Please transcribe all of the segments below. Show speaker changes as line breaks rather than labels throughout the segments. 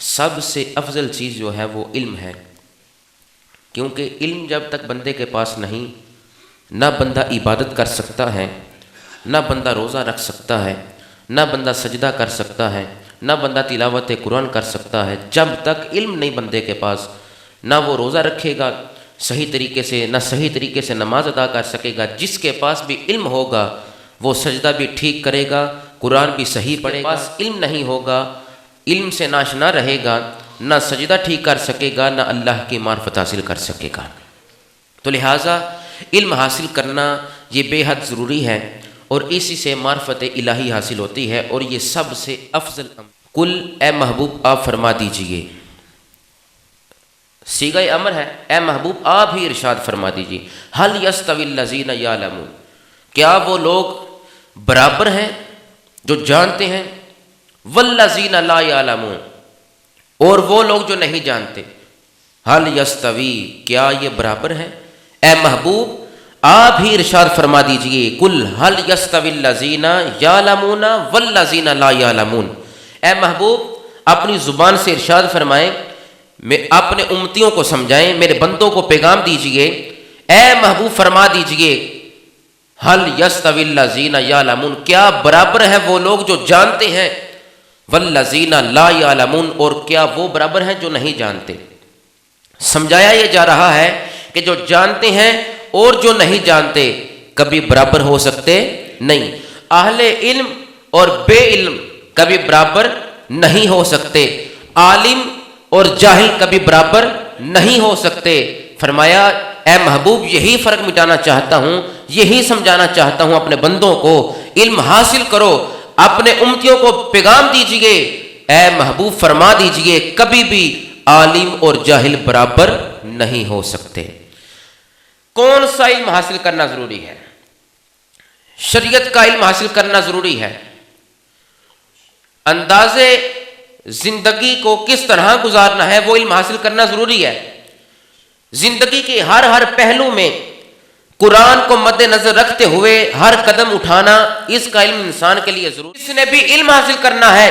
سب سے افضل چیز جو ہے وہ علم ہے، کیونکہ علم جب تک بندے کے پاس نہیں، نہ بندہ عبادت کر سکتا ہے، نہ بندہ روزہ رکھ سکتا ہے، نہ بندہ سجدہ کر سکتا ہے، نہ بندہ تلاوت قرآن کر سکتا ہے۔ جب تک علم نہیں بندے کے پاس، نہ وہ روزہ رکھے گا صحیح طریقے سے، نہ صحیح طریقے سے نماز ادا کر سکے گا۔ جس کے پاس بھی علم ہوگا وہ سجدہ بھی ٹھیک کرے گا، قرآن بھی صحیح پڑھے گا۔ پاس علم نہیں ہوگا، علم سے ناشنا رہے گا، نہ سجدہ ٹھیک کر سکے گا، نہ اللہ کی معرفت حاصل کر سکے گا۔ تو لہٰذا علم حاصل کرنا یہ بے حد ضروری ہے، اور اسی سے معرفت الہی حاصل ہوتی ہے، اور یہ سب سے افضل کل اے محبوب آپ فرما دیجئے، صیغہ امر ہے، اے محبوب آپ ہی ارشاد فرما دیجئے، هل يستوي الذين يعلمون، کیا وہ لوگ برابر ہیں جو جانتے ہیں، والذین لا يعلمون، اور وہ لوگ جو نہیں جانتے، هل يستوي، کیا یہ برابر ہیں؟ اے محبوب آپ ہی ارشاد فرما دیجئے، قل هل يستوي الذين يعلمون والذین لا يعلمون، اے محبوب اپنی زبان سے ارشاد فرمائیں، میں اپنے امتیوں کو سمجھائیں، میرے بندوں کو پیغام دیجئے، اے محبوب فرما دیجئے، هل يستوي الذين يعلمون، کیا برابر ہیں وہ لوگ جو جانتے ہیں، والذین لا يعلمون، اور کیا وہ برابر ہیں جو نہیں جانتے۔ سمجھایا یہ جا رہا ہے کہ جو جانتے ہیں اور جو نہیں جانتے کبھی برابر ہو سکتے نہیں، اہل علم اور بے علم کبھی برابر نہیں ہو سکتے، عالم اور جاہل کبھی برابر نہیں ہو سکتے۔ فرمایا اے محبوب یہی فرق مٹانا چاہتا ہوں، یہی سمجھانا چاہتا ہوں اپنے بندوں کو، علم حاصل کرو، اپنے امتیوں کو پیغام دیجئے، اے محبوب فرما دیجئے کبھی بھی عالم اور جاہل برابر نہیں ہو سکتے۔ کون سا علم حاصل کرنا ضروری ہے؟ شریعت کا علم حاصل کرنا ضروری ہے۔ انداز زندگی کو کس طرح گزارنا ہے وہ علم حاصل کرنا ضروری ہے۔ زندگی کے ہر پہلو میں قرآن کو مد نظر رکھتے ہوئے ہر قدم اٹھانا، اس کا علم انسان کے لیے ضروری ہے۔ جس نے بھی علم حاصل کرنا ہے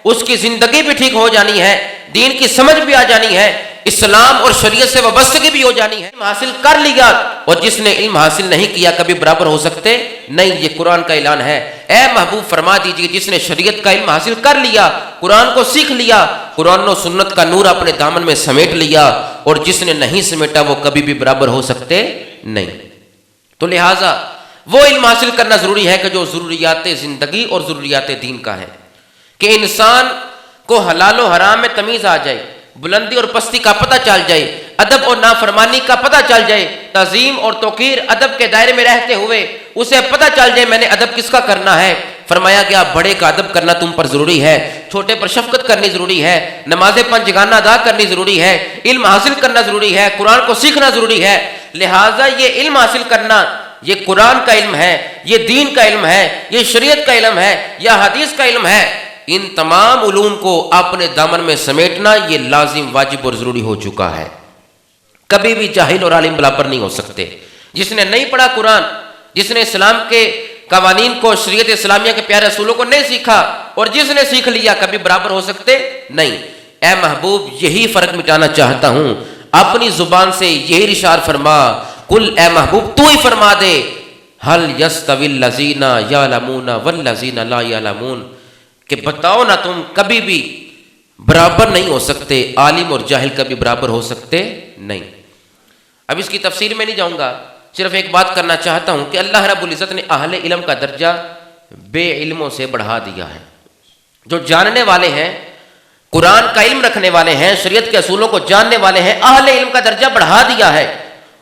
اس کی زندگی بھی ٹھیک ہو جانی ہے، دین کی سمجھ بھی آ جانی ہے، اسلام اور شریعت سے وابستگی بھی ہو جانی ہے۔ علم حاصل کر لیا اور جس نے علم حاصل نہیں کیا کبھی برابر ہو سکتے نہیں، یہ قرآن کا اعلان ہے۔ اے محبوب فرما دیجئے جس نے شریعت کا علم حاصل کر لیا، قرآن کو سیکھ لیا، قرآن و سنت کا نور اپنے دامن میں سمیٹ لیا، اور جس نے نہیں سمیٹا وہ کبھی بھی برابر ہو سکتے نہیں۔ تو لہٰذا وہ علم حاصل کرنا ضروری ہے کہ جو ضروریات زندگی اور ضروریات دین کا ہے، کہ انسان کو حلال و حرام میں تمیز آ جائے، بلندی اور پستی کا پتہ چل جائے، ادب اور نافرمانی کا پتہ چل جائے، تعظیم اور توقیر ادب کے دائرے میں رہتے ہوئے اسے پتہ چل جائے میں نے ادب کس کا کرنا ہے۔ فرمایا گیا بڑے کا ادب کرنا تم پر ضروری ہے، چھوٹے پر شفقت کرنی ضروری ہے، نماز پنجگانہ ادا کرنی ضروری ہے، علم حاصل کرنا ضروری ہے، قرآن کو سیکھنا ضروری ہے۔ لہٰذا یہ علم حاصل کرنا، یہ قرآن کا علم ہے، یہ دین کا علم ہے، یہ شریعت کا علم ہے، یا حدیث کا علم ہے، ان تمام علوم کو اپنے دامن میں سمیٹنا یہ لازم، واجب اور ضروری ہو چکا ہے۔ کبھی بھی جاہل اور عالم برابر نہیں ہو سکتے۔ جس نے نہیں پڑھا قرآن، جس نے اسلام کے قوانین کو، شریعت اسلامیہ کے پیارے اصولوں کو نہیں سیکھا، اور جس نے سیکھ لیا کبھی برابر ہو سکتے نہیں۔ اے محبوب یہی فرق مٹانا چاہتا ہوں، اپنی زبان سے یہی ارشاد فرما، قل اے محبوب تو ہی فرما دے، هل يستوي الذين يعلمون والذين لا يعلمون، کہ بتاؤ نا تم کبھی بھی برابر نہیں ہو سکتے، عالم اور جاہل کبھی برابر ہو سکتے نہیں۔ اب اس کی تفسیر میں نہیں جاؤں گا، صرف ایک بات کرنا چاہتا ہوں کہ اللہ رب العزت نے اہل علم کا درجہ بے علموں سے بڑھا دیا ہے۔ جو جاننے والے ہیں، قرآن کا علم رکھنے والے ہیں، شریعت کے اصولوں کو جاننے والے ہیں، اہل علم کا درجہ بڑھا دیا ہے،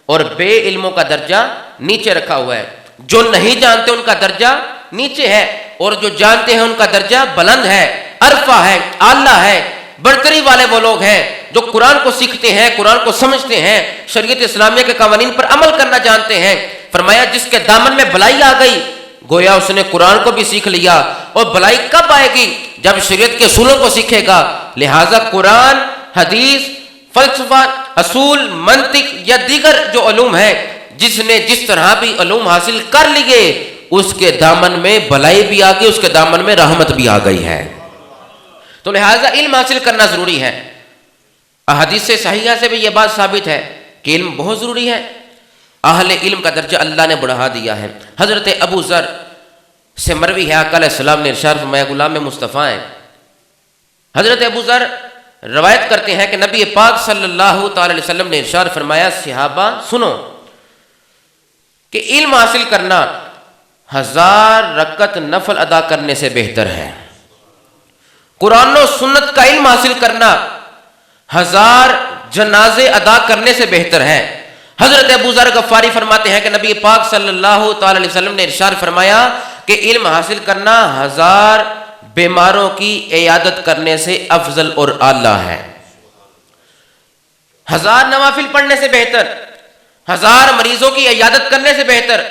اور بے علموں کا درجہ نیچے رکھا ہوا ہے۔ جو نہیں جانتے ان کا درجہ نیچے ہے، اور جو جانتے ہیں ان کا درجہ بلند ہے، عرفہ ہے، اعلیٰ ہے۔ برتری والے وہ لوگ ہیں جو قرآن کو سیکھتے ہیں، قرآن کو سمجھتے ہیں، شریعت اسلامیہ کے قوانین پر عمل کرنا جانتے ہیں۔ فرمایا جس کے دامن میں بلائی آ گئی گویا اس نے قرآن کو بھی سیکھ لیا، اور بلائی کب آئے گی؟ جب شریعت کے اصولوں کو سیکھے گا۔ لہٰذا قرآن، حدیث، فلسفہ، اصول، منطق یا دیگر جو علوم ہیں، جس نے جس طرح بھی علوم حاصل کر لیے اس کے دامن میں بلائی بھی آ گئی، اس کے دامن میں رحمت بھی آ گئی ہے۔ تو تو لہٰذا علم حاصل کرنا ضروری ہے۔ احادیث صحیحہ سے بھی یہ بات ثابت ہے کہ علم بہت ضروری ہے، اہل علم کا درجہ اللہ نے بڑھا دیا ہے۔ حضرت ابو ذر سے مروی ہے، آقا علیہ السلام نے ارشاد فرمایا غلام مصطفیٰ ہیں۔ حضرت ابو ذر روایت کرتے ہیں کہ نبی پاک صلی اللہ تعالی علیہ وسلم نے ارشاد فرمایا صحابہ سنو کہ علم حاصل کرنا 1000 رکعت نفل ادا کرنے سے بہتر ہے، قرآن و سنت کا علم حاصل کرنا 1000 جنازے ادا کرنے سے بہتر ہے۔ حضرت ابو ذر غفاری فرماتے ہیں کہ نبی پاک صلی اللہ تعالی علیہ وسلم نے ارشاد فرمایا کہ علم حاصل کرنا 1000 بیماروں کی عیادت کرنے سے افضل اور اعلیٰ ہے۔ 1000 نوافل پڑھنے سے بہتر، 1000 مریضوں کی عیادت کرنے سے بہتر،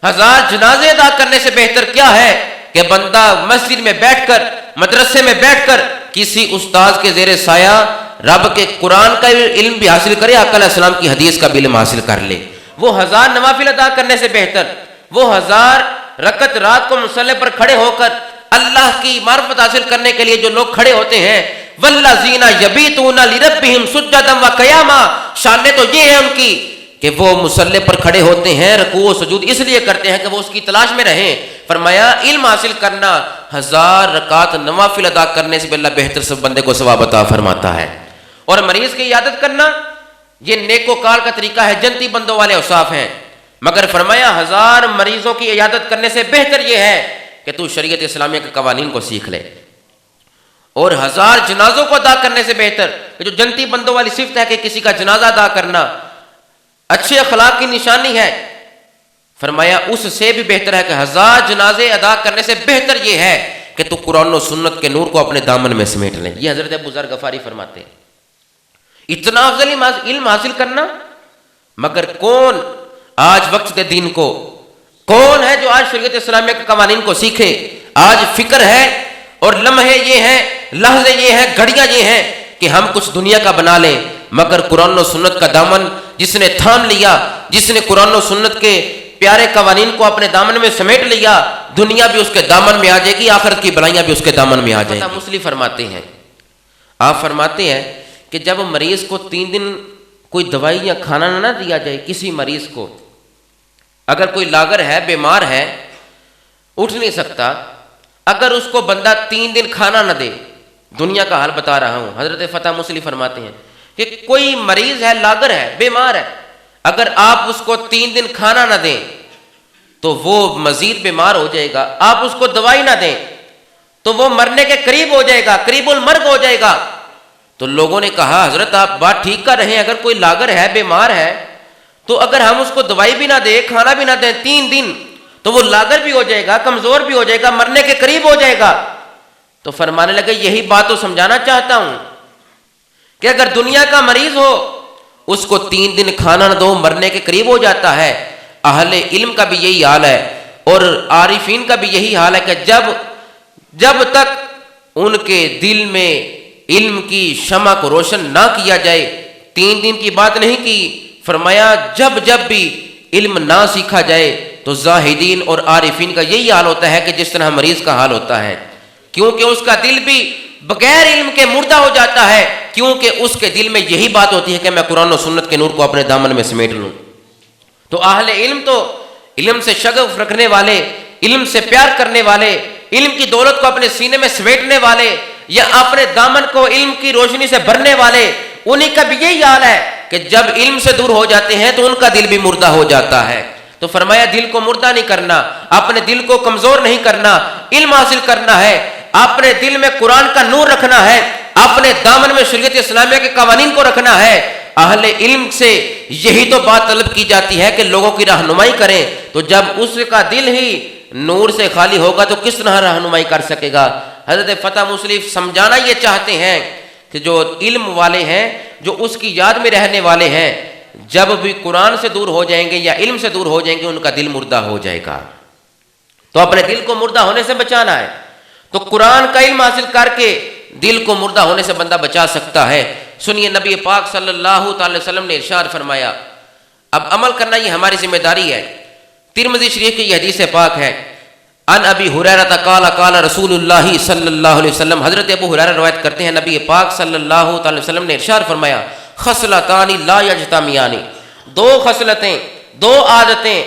1000 جنازے ادا کرنے سے بہتر کیا ہے کہ بندہ مسجد میں بیٹھ کر، مدرسے میں بیٹھ کر کسی استاذ کے زیر سایہ رب کے قرآن کا علم بھی حاصل کرے، آقا علیہ السلام کی حدیث کا بھی علم حاصل کر لے۔ وہ 1000 نوافل ادا کرنے سے بہتر، وہ 1000 رکعت رات کو مصلی پر کھڑے ہو کر اللہ کی معرفت حاصل کرنے کے لیے جو لوگ کھڑے ہوتے ہیں، والذین یبیتون لربہم سجدا وقیاما، شانیں تو یہ ہے ان کی کہ وہ مصلی پر کھڑے ہوتے ہیں، رکوع و سجود اس لیے کرتے ہیں کہ وہ اس کی تلاش میں رہیں۔ فرمایا علم حاصل کرنا 1000 رکعت نوافل ادا کرنے سے بھی اللہ بہتر سب بندے کو ثواب عطا فرماتا ہے۔ اور مریض کی عیادت کرنا یہ نیک وکار کا طریقہ ہے، جنتی بندوں والے اوصاف ہیں، مگر فرمایا 1000 مریضوں کی عیادت کرنے سے بہتر یہ ہے کہ تو شریعت اسلامیہ کے قوانین کو سیکھ لے، اور 1000 جنازوں کو ادا کرنے سے بہتر کہ جو جنتی بندوں والی صفت ہے کہ کسی کا جنازہ ادا کرنا اچھے اخلاق کی نشانی ہے، فرمایا اس سے بھی بہتر ہے کہ 1000 جنازے ادا کرنے سے بہتر یہ ہے کہ تو قرآن و سنت کے نور کو اپنے دامن میں سمیٹ لیں۔ یہ حضرت ابو ذر غفاری فرماتے ہیں۔ اتنا افضل علم حاصل کرنا، مگر کون آج وقت کے دین کو، کون ہے جو آج شریعت اسلامیہ کے قوانین کو سیکھے؟ آج فکر ہے اور لمحے یہ ہیں، لحظے یہ ہیں، گھڑیاں یہ ہیں کہ ہم کچھ دنیا کا بنا لیں، مگر قرآن و سنت کا دامن جس نے تھام لیا، جس نے قرآن و سنت کے پیارے قوانین کو اپنے دامن میں سمیٹ لیا، دنیا بھی اس کے دامن میں آ جائے گی، آخرت کی بلائیاں بھی اس کے دامن میں آ جائیں گی۔ مسلم فرماتے ہیں، آپ فرماتے ہیں کہ جب مریض کو 3 دن کوئی دوائی یا کھانا نہ دیا جائے، کسی مریض کو اگر کوئی لاغر ہے، بیمار ہے، اٹھ نہیں سکتا، اگر اس کو بندہ 3 دن کھانا نہ دے، دنیا کا حال بتا رہا ہوں، حضرت فتح مسلم فرماتے ہیں کہ کوئی مریض ہے، لاغر ہے، بیمار ہے، اگر آپ اس کو 3 دن کھانا نہ دیں تو وہ مزید بیمار ہو جائے گا، آپ اس کو دوائی نہ دیں تو وہ مرنے کے قریب ہو جائے گا، قریب المرگ ہو جائے گا۔ تو لوگوں نے کہا حضرت آپ بات ٹھیک کر رہے ہیں، اگر کوئی لاغر ہے، بیمار ہے، تو اگر ہم اس کو دوائی بھی نہ دیں، کھانا بھی نہ دیں 3 دن، تو وہ لاغر بھی ہو جائے گا، کمزور بھی ہو جائے گا، مرنے کے قریب ہو جائے گا۔ تو فرمانے لگے یہی بات تو سمجھانا چاہتا ہوں کہ اگر دنیا کا مریض ہو، اس کو 3 دن کھانا نہ دو، مرنے کے قریب ہو جاتا ہے۔ اہل علم کا بھی یہی حال ہے اور عارفین کا بھی یہی حال ہے کہ جب تک ان کے دل میں علم کی شمع کو روشن نہ کیا جائے، 3 دن کی بات نہیں کی، فرمایا جب بھی علم نہ سیکھا جائے تو زاہدین اور عارفین کا یہی حال ہوتا ہے کہ جس طرح مریض کا حال ہوتا ہے، کیونکہ اس کا دل بھی بغیر علم کے مردہ ہو جاتا ہے، کیونکہ اس کے دل میں یہی بات ہوتی ہے کہ میں قرآن و سنت کے نور کو اپنے دامن میں سمیٹ لوں۔ تو اہل علم تو علم سے شغف رکھنے والے، علم سے پیار کرنے والے، علم کی دولت کو اپنے سینے میں سمیٹنے والے یا اپنے دامن کو علم کی روشنی سے بھرنے والے، انہی کا بھی یہی حال ہے کہ جب علم سے دور ہو جاتے ہیں تو ان کا دل بھی مردہ ہو جاتا ہے۔ تو فرمایا دل کو مردہ نہیں کرنا، اپنے دل کو کمزور نہیں کرنا، علم حاصل کرنا ہے، اپنے دل میں قرآن کا نور رکھنا ہے، اپنے دامن میں شریعت اسلامیہ کے قوانین کو رکھنا ہے۔ اہل علم سے یہی تو بات طلب کی جاتی ہے کہ لوگوں کی رہنمائی کریں، تو جب اس کا دل ہی نور سے خالی ہوگا تو کس طرح رہنمائی کر سکے گا۔ حضرت فتح مسلم سمجھانا یہ چاہتے ہیں کہ جو علم والے ہیں، جو اس کی یاد میں رہنے والے ہیں، جب بھی قرآن سے دور ہو جائیں گے یا علم سے دور ہو جائیں گے، ان کا دل مردہ ہو جائے گا۔ تو اپنے دل کو مردہ ہونے سے بچانا ہے، تو قرآن کا علم حاصل کر کے دل کو مردہ ہونے سے بندہ بچا سکتا ہے۔ سنیے نبی پاک صلی اللہ تعالی وسلم نے ارشاد فرمایا، اب عمل کرنا یہ ہماری ذمہ داری ہے۔ ترمذی شریف کی یہ حدیث پاک ہے، ان ابی ہریرہ قال قال رسول اللہ صلی اللہ علیہ وسلم، حضرت ابو ہریرہ روایت کرتے ہیں نبی پاک صلی اللہ تعالی وسلم نے ارشاد فرمایا، خصلتان لا یجتمعان، دو خصلتیں، دو عادتیں،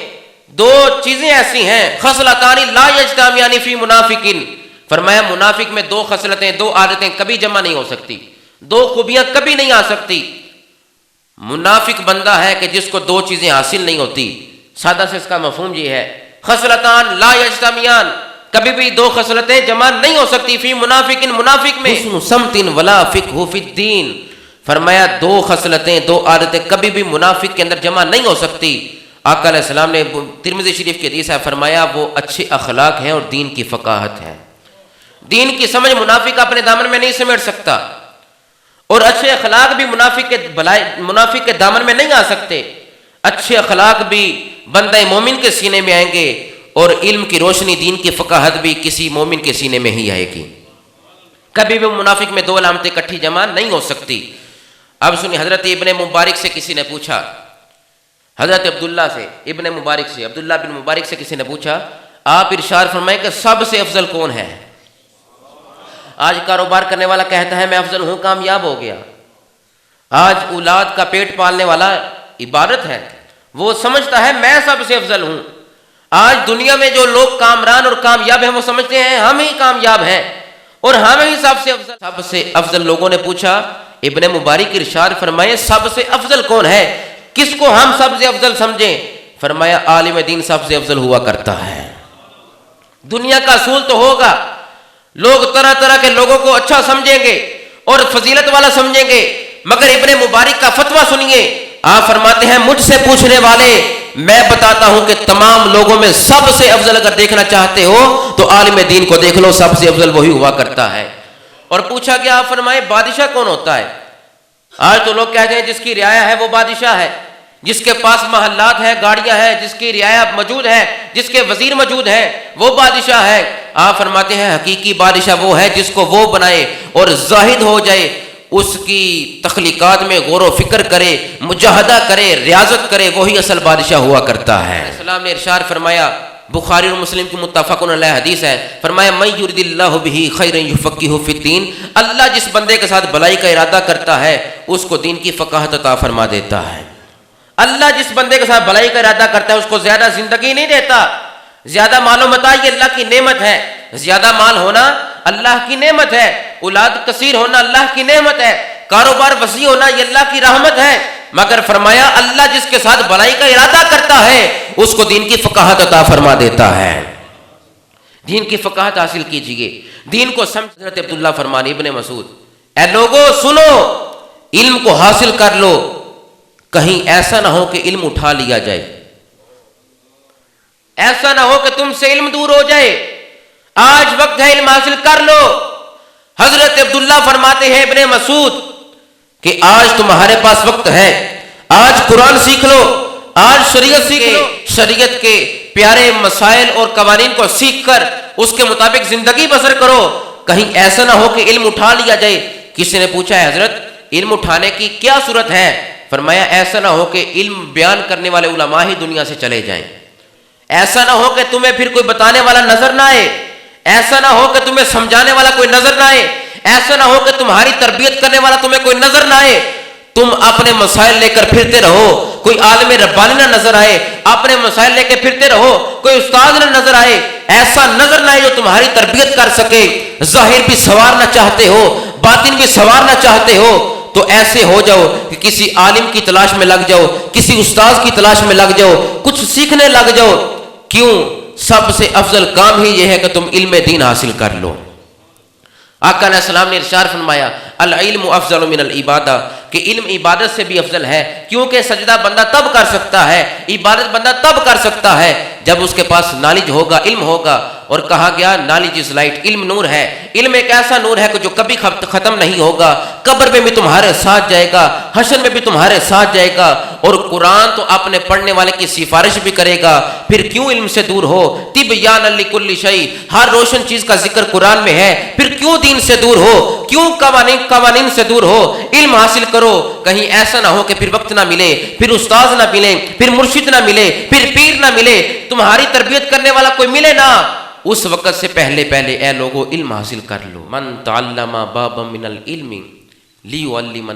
دو چیزیں ایسی ہیں، خصلتان لا یجتمعان فی منافق، فرمایا منافق میں دو خصلتیں، دو عادتیں کبھی جمع نہیں ہو سکتی، دو خوبیاں کبھی نہیں آ سکتی۔ منافق بندہ ہے کہ جس کو دو چیزیں حاصل نہیں ہوتی۔ سادہ سے اس کا مفہوم یہ ہے، خصلتان لا یجتمعان، کبھی بھی دو خصلتیں جمع نہیں ہو سکتی، فی منافق، منافق میں، حسن سمت ولا فقہ فی الدین، فرمایا دو خصلتیں، دو عادتیں کبھی بھی منافق کے اندر جمع نہیں ہو سکتی۔ آقا علیہ السلام نے ترمذی شریف کی حدیث ہے، فرمایا وہ اچھے اخلاق ہیں اور دین کی فقاہت ہے۔ دین کی سمجھ منافق اپنے دامن میں نہیں سمیٹ سکتا، اور اچھے اخلاق بھی منافق کے دامن میں نہیں آ سکتے۔ اچھے اخلاق بھی بندہ مومن کے سینے میں آئیں گے، اور علم کی روشنی، دین کی فقاہت بھی کسی مومن کے سینے میں ہی آئے گی۔ کبھی بھی منافق میں دو علامتیں اکٹھی جمع نہیں ہو سکتی۔ اب سنی، حضرت ابن مبارک سے کسی نے پوچھا، حضرت عبداللہ سے، ابن مبارک سے، عبداللہ بن مبارک سے کسی نے پوچھا، آپ ارشاد فرمائیں کہ سب سے افضل کون ہے؟ آج کاروبار کرنے والا کہتا ہے میں افضل ہوں، کامیاب ہو گیا۔ آج اولاد کا پیٹ پالنے والا عبادت ہے، وہ سمجھتا ہے میں سب سے افضل ہوں۔ آج دنیا میں جو لوگ کامران اور کامیاب ہیں وہ سمجھتے ہیں ہم ہی کامیاب ہیں اور ہم ہی سب سے افضل لوگوں نے پوچھا، ابن مبارک ارشاد فرمائے سب سے افضل کون ہے، کس کو ہم سب سے افضل سمجھیں؟ فرمایا عالم دین سب سے افضل ہوا کرتا ہے۔ دنیا کا اصول تو ہوگا، لوگ طرح طرح کے لوگوں کو اچھا سمجھیں گے اور فضیلت والا سمجھیں گے، مگر ابن مبارک کا فتویٰ سنیے، آپ فرماتے ہیں مجھ سے پوچھنے والے میں بتاتا ہوں کہ تمام لوگوں میں سب سے افضل اگر دیکھنا چاہتے ہو تو عالم دین کو دیکھ لو، سب سے افضل وہی ہوا کرتا ہے۔ اور پوچھا کہ آپ فرمائے بادشاہ کون ہوتا ہے؟ آج تو لوگ کہتے ہیں جس کی رعایا ہے وہ بادشاہ ہے، جس کے پاس محلات ہیں، گاڑیاں ہیں، جس کی رعایا موجود ہے، جس کے وزیر موجود ہیں، وہ بادشاہ ہے۔ آپ فرماتے ہیں حقیقی بادشاہ وہ ہے جس کو وہ بنائے اور زاہد ہو جائے، اس کی تخلیقات میں غور و فکر کرے، مجاہدہ کرے، ریاضت کرے، وہی اصل بادشاہ ہوا کرتا ہے۔ اسلام نے ارشاد فرمایا، بخاری اور مسلم کی متفق علیہ حدیث ہے، فرمایا من یرد اللہ بہ خیرا یفقہہ فی الدین، اللہ جس بندے کے ساتھ بھلائی کا ارادہ کرتا ہے اس کو دین کی فقاہت عطا فرما دیتا ہے۔ اللہ جس بندے کے ساتھ بھلائی کا ارادہ کرتا ہے اس کو زیادہ زندگی نہیں دیتا، زیادہ مال و متاع یہ اللہ کی نعمت ہے، زیادہ مال ہونا اللہ کی نعمت ہے، اولاد کثیر ہونا اللہ کی نعمت ہے، کاروبار وسیع ہونا یہ اللہ کی رحمت ہے، مگر فرمایا اللہ جس کے ساتھ بھلائی کا ارادہ کرتا ہے اس کو دین کی فقاہت عطا فرما دیتا ہے۔ دین کی فقاہت حاصل کیجئے، دین کو سمجھ۔ حضرت عبداللہ فرمان ابن مسعود، اے لوگو سنو، علم کو حاصل کر لو، کہیں ایسا نہ ہو کہ علم اٹھا لیا جائے، ایسا نہ ہو کہ تم سے علم دور ہو جائے، آج وقت ہے علم حاصل کر لو۔ حضرت عبداللہ فرماتے ہیں ابن مسعود کہ آج تمہارے پاس وقت ہے، آج قرآن سیکھ لو، آج شریعت سیکھ لو، شریعت کے پیارے مسائل اور قوانین کو سیکھ کر اس کے مطابق زندگی بسر کرو، کہیں ایسا نہ ہو کہ علم اٹھا لیا جائے۔ کسی نے پوچھا ہے حضرت علم اٹھانے کی کیا صورت ہے؟ فرمایا ایسا نہ ہو کہ علم بیان کرنے والے علماء ہی دنیا سے چلے جائیں، ایسا نہ ہو کہ تمہیں پھر کوئی بتانے والا نظر نہ آئے، ایسا نہ ہو کہ تمہیں سمجھانے والا کوئی نظر نہ آئے، ایسا نہ ہو کہ تمہاری تربیت کرنے والا تمہیں کوئی نظر نہ آئے، تم اپنے مسائل لے کر پھرتے رہو، کوئی عالم ربانی نہ نظر آئے، اپنے مسائل لے کے پھرتے رہو، کوئی استاد نہ نظر آئے، ایسا نظر نہ آئے جو تمہاری تربیت کر سکے، ظاہر بھی سنوارنا چاہتے ہو، باطن بھی سنوارنا چاہتے ہو تو ایسے ہو جاؤ کہ کسی عالم کی تلاش میں لگ جاؤ، کسی استاد کی تلاش میں لگ جاؤ، کچھ سیکھنے لگ جاؤ۔ کیوں؟ سب سے افضل کام ہی یہ ہے کہ تم علم دین حاصل کر لو۔ آقا علیہ السلام نے ارشاد فرمایا العلم افضل من العبادہ، کہ علم عبادت سے بھی افضل ہے، کیونکہ سجدہ بندہ تب کر سکتا ہے، عبادت بندہ تب کر سکتا ہے جب اس کے پاس نالج ہوگا، علم ہوگا۔ اور کہا گیا نالج از لائٹ، علم نور ہے، علم ایک ایسا نور ہے کہ جو کبھی ختم نہیں ہوگا، قبر میں بھی تمہارے ساتھ جائے گا، حشر میں بھی تمہارے ساتھ جائے گا، اور قرآن تو اپنے پڑھنے والے کی سفارش بھی کرے گا۔ پھر کیوں علم سے دور ہو؟ تبیان لکل شیء، ہر روشن چیز کا ذکر قرآن میں ہے، پھر کیوں دین سے دور ہو؟ کیوں قوانین سے دور ہو؟ علم حاصل کرو، کہیں ایسا نہ ہو کہ پھر وقت نہ ملے، پھر استاد نہ ملے، پھر مرشد نہ ملے، پھر پیر نہ ملے، تمہاری تربیت کرنے والا کوئی ملے نہ، اس وقت سے پہلے پہلے اے لوگو علم حاصل کر لو. من تعلم بابا من العلم لیعلم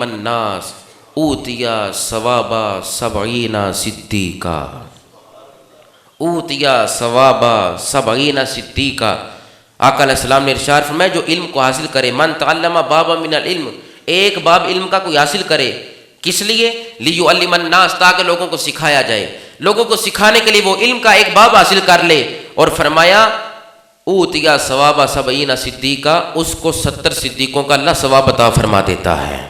الناس اوتیا ثوابا 70 صدیقا. اوتیا ثوابا 70 صدیقا. آقا علیہ السلام نے ارشاد فرمایا جو علم کو حاصل کرے، من تعلم بابا من العلم، ایک باب علم کا کوئی حاصل کرے، کس لیے؟ لیعلم الناس، تاکہ لوگوں کو سکھایا جائے. لوگوں کو سکھانے کے لیے وہ علم کا ایک باب حاصل کر لے. اور فرمایا اوتیا ثوابا 70 صدیقا، اس کو 70 صدیقوں کا اللہ ثواب عطا فرما دیتا ہے،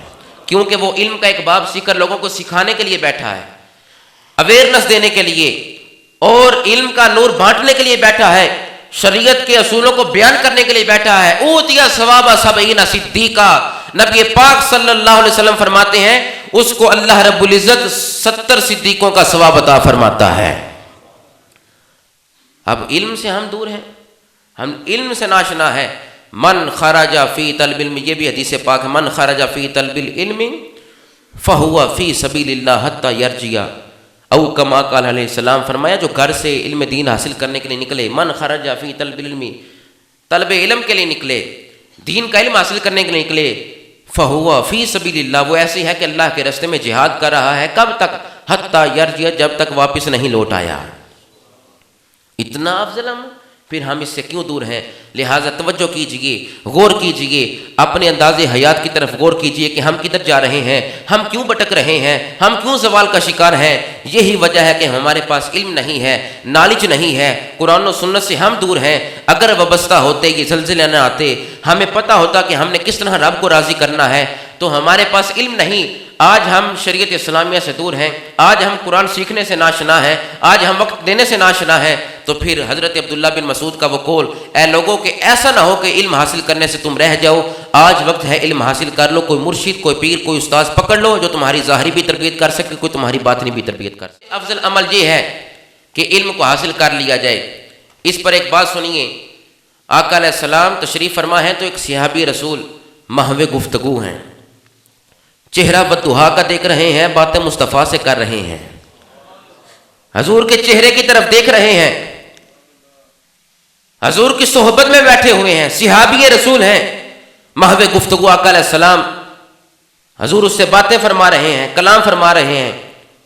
کیونکہ وہ علم کا ایک باب سیکھ کر لوگوں کو سکھانے کے لیے بیٹھا ہے، اویئرنس دینے کے لیے اور علم کا نور بانٹنے کے لیے بیٹھا ہے، شریعت کے اصولوں کو بیان کرنے کے لیے بیٹھا ہے. اوتیا ثوابا 70 صدیقا. نبی پاک صلی اللہ علیہ وسلم فرماتے ہیں اس کو اللہ رب العزت 70 صدیقوں کا ثواب عطا فرماتا ہے. اب علم سے ہم دور ہیں، ہم علم سے ناشنا ہے. من خرج فی طلب العلم، یہ بھی حدیث پاک ہے، من خرج فی طلب العلم فہو فی سبیل اللہ حتی یرجع، او کما قال علیہ السلام. فرمایا جو گھر سے علم دین حاصل کرنے کے لیے نکلے، من خرج فی طلب العلم، طلب علم کے لیے نکلے، دین کا علم حاصل کرنے کے لیے نکلے، فہو فی سبیل اللہ، وہ ایسی ہے کہ اللہ کے راستے میں جہاد کر رہا ہے. کب تک؟ حتی یرجع، جب تک واپس نہیں لوٹ آیا. اتنا افضل ہم، پھر ہم اس سے کیوں دور ہیں؟ لہٰذا توجہ کیجئے، غور کیجئے، اپنے انداز حیات کی طرف غور کیجئے کہ ہم کدھر جا رہے ہیں، ہم کیوں بھٹک رہے ہیں، ہم کیوں زوال کا شکار ہیں. یہی وجہ ہے کہ ہمارے پاس علم نہیں ہے، نالج نہیں ہے، قرآن و سنت سے ہم دور ہیں. اگر وابستہ ہوتے، یہ زلزلے نہ آتے، ہمیں پتہ ہوتا کہ ہم نے کس طرح رب کو راضی کرنا ہے، تو ہمارے پاس علم نہیں. آج ہم شریعت اسلامیہ سے دور ہیں، آج ہم قرآن سیکھنے سے ناشنا ہیں، آج ہم وقت دینے سے ناشنا ہیں. تو پھر حضرت عبداللہ بن مسعود کا وہ قول، اے لوگوں کہ ایسا نہ ہو کہ علم حاصل کرنے سے تم رہ جاؤ. آج وقت ہے علم حاصل کر لو. کوئی مرشد، کوئی پیر، کوئی استاذ پکڑ لو جو تمہاری ظاہری بھی تربیت کر سکے، کوئی تمہاری باطنی بھی تربیت کر سکے. افضل عمل یہ ہے کہ علم کو حاصل کر لیا جائے. اس پر ایک بات سنیے. آقا علیہ السلام تشریف فرما ہے تو ایک صحابی رسول محو گفتگو ہیں، چہرہ بددعا کا دیکھ رہے ہیں، باتیں مصطفیٰ سے کر رہے ہیں، حضور کے چہرے کی طرف دیکھ رہے ہیں، حضور کی صحبت میں بیٹھے ہوئے ہیں، صحابی رسول ہیں، محو گفتگو. آقا علیہ السلام حضور اس سے باتیں فرما رہے ہیں، کلام فرما رہے ہیں.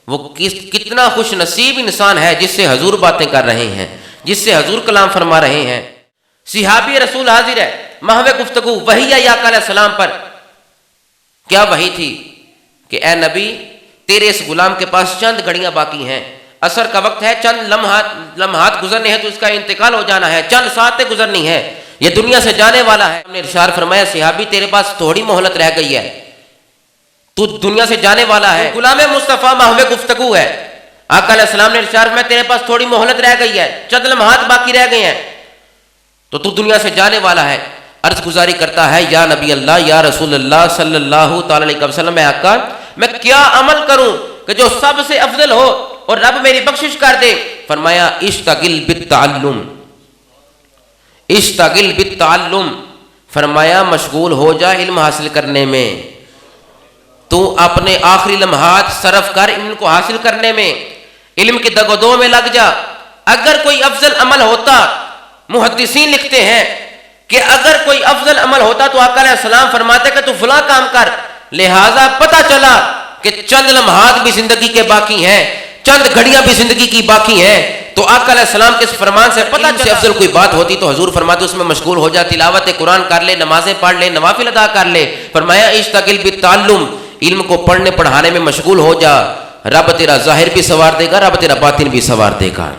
وہ کتنا خوش نصیب انسان ہے جس سے حضور باتیں کر رہے ہیں، جس سے حضور کلام فرما رہے ہیں. صحابی رسول حاضر ہے، محو گفتگو، وحی آئی آقا علیہ السلام پر. کیا وحی تھی؟ کہ اے نبی تیرے اس غلام کے پاس چند گھڑیاں باقی ہیں، عصر کا وقت ہے، چند لمحات گزرنے ہیں تو اس کا انتقال ہو جانا ہے، چند ساعتیں گزرنی ہے، یہ دنیا سے جانے والا ہے. ہم نے ارشاد فرمایا صحابی تیرے پاس تھوڑی مہلت رہ گئی ہے، تو دنیا سے جانے والا ہے. غلام مصطفیٰ محو گفتگو ہے. آقا علیہ السلام نے ارشاد فرمایا تیرے پاس تھوڑی مہلت رہ گئی ہے، چند لمحات باقی رہ گئے ہیں، تو دنیا سے جانے والا ہے. عرض گزاری کرتا ہے یا نبی اللہ، یا رسول اللہ صلی اللہ تعالی علیہ وسلم، میں آقا میں کیا عمل کروں کہ جو سب سے افضل ہو اور رب میری بخشش کر دے؟ فرمایا اشتغل بالتعلم، اشتغل بالتعلم، فرمایا مشغول ہو جا علم حاصل کرنے میں. تو اپنے آخری لمحات صرف کر علم کو حاصل کرنے میں، علم کی دگ و دو میں لگ جا. اگر کوئی افضل عمل ہوتا، محدثین لکھتے ہیں کہ اگر کوئی افضل عمل ہوتا تو آقا علیہ السلام فرماتے کہ تو فلاں کام کر. لہٰذا پتہ چلا کہ چند لمحات بھی زندگی کے باقی ہیں، چند گھڑیاں بھی زندگی کی باقی ہیں. تو آقا علیہ السلام کے اس فرمان سے پتہ چلا سے افضل کوئی بات ہوتی تو حضور فرماتے اس میں مشغول ہو جا، تلاوت قرآن کر لے، نمازیں پڑھ لے، نوافل ادا کر لے. فرمایا اشتغل بالتعلم، علم کو پڑھنے پڑھانے میں مشغول ہو جا، رب تیرا ظاہر بھی سنوار دے گا، رب تیرا باطن بھی سنوار دے گا.